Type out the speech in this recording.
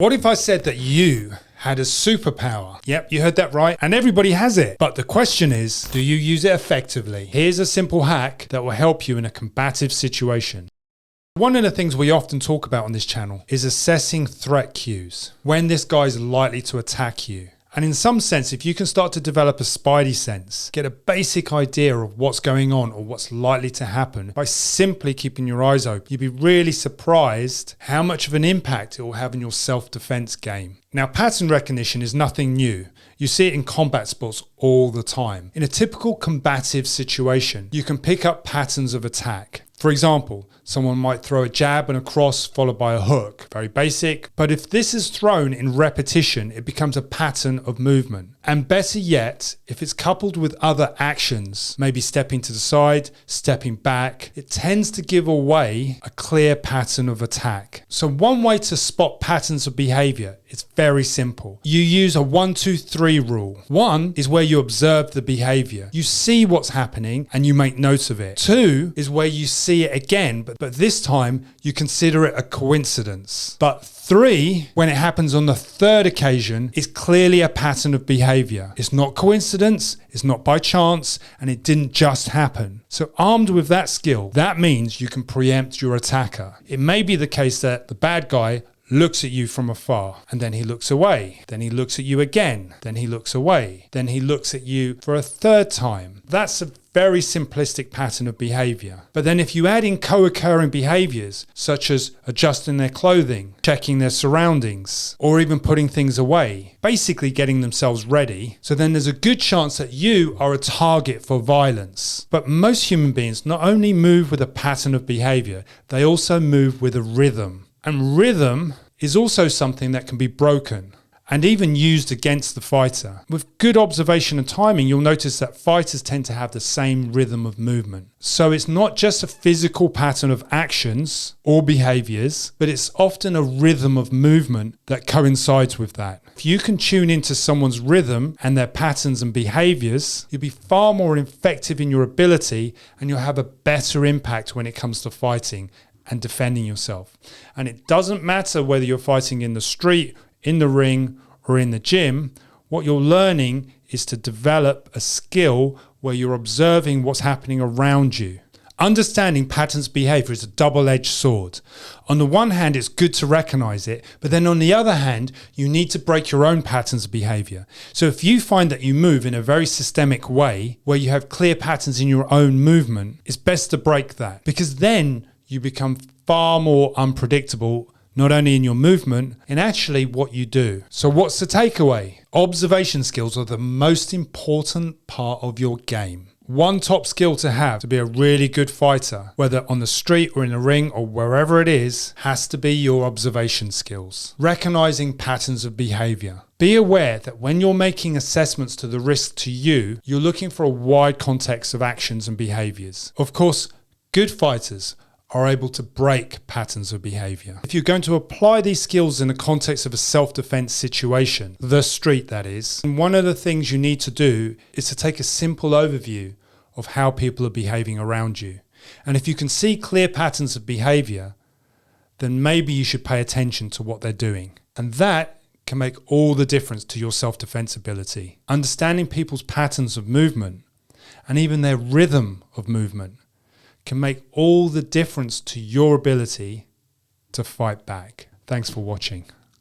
What if I said that you had a superpower? Yep, you heard that right. And everybody has it. But the question is, do you use it effectively? Here's a simple hack that will help you in a combative situation. One of the things we often talk about on this channel is assessing threat cues, when this guy's likely to attack you. And in some sense, if you can start to develop a spidey sense, get a basic idea of what's going on or what's likely to happen by simply keeping your eyes open, you'd be really surprised how much of an impact it will have in your self-defense game. Now, pattern recognition is nothing new. You see it in combat sports all the time. In a typical combative situation, you can pick up patterns of attack. For example, someone might throw a jab and a cross followed by a hook. Very basic. But if this is thrown in repetition, it becomes a pattern of movement. And better yet, if it's coupled with other actions, maybe stepping to the side, stepping back, it tends to give away a clear pattern of attack. So one way to spot patterns of behavior is very simple. You use a 1, 2, 3 rule. 1 is where you observe the behavior. You see what's happening and you make notes of it. 2 is where you see it again, but this time you consider it a coincidence. But 3, when it happens on the third occasion, is clearly a pattern of behavior. It's not coincidence, it's not by chance, and it didn't just happen. So armed with that skill, that means you can preempt your attacker. It may be the case that the bad guy looks at you from afar, and then he looks away. Then he looks at you again. Then he looks away. Then he looks at you for a third time. That's a very simplistic pattern of behavior. But then if you add in co-occurring behaviors, such as adjusting their clothing, checking their surroundings, or even putting things away, basically getting themselves ready, so then there's a good chance that you are a target for violence. But most human beings not only move with a pattern of behavior, they also move with a rhythm. And rhythm is also something that can be broken and even used against the fighter. With good observation and timing, you'll notice that fighters tend to have the same rhythm of movement. So it's not just a physical pattern of actions or behaviors, but it's often a rhythm of movement that coincides with that. If you can tune into someone's rhythm and their patterns and behaviors, you'll be far more effective in your ability and you'll have a better impact when it comes to fighting and defending yourself. And it doesn't matter whether you're fighting in the street, in the ring, or in the gym. What you're learning is to develop a skill where you're observing what's happening around you. Understanding patterns of behavior is a double-edged sword. On the one hand, it's good to recognize it, but then on the other hand, you need to break your own patterns of behavior. So if you find that you move in a very systemic way, where you have clear patterns in your own movement, it's best to break that, because then you become far more unpredictable, not only in your movement, and actually what you do. So what's the takeaway? Observation skills are the most important part of your game. One top skill to have to be a really good fighter, whether on the street or in a ring or wherever it is, has to be your observation skills. Recognizing patterns of behavior. Be aware that when you're making assessments to the risk to you, you're looking for a wide context of actions and behaviors. Of course, good fighters are able to break patterns of behavior. If you're going to apply these skills in the context of a self-defense situation, the street that is, and one of the things you need to do is to take a simple overview of how people are behaving around you. And if you can see clear patterns of behavior, then maybe you should pay attention to what they're doing. And that can make all the difference to your self-defense ability. Understanding people's patterns of movement and even their rhythm of movement can make all the difference to your ability to fight back. Thanks for watching.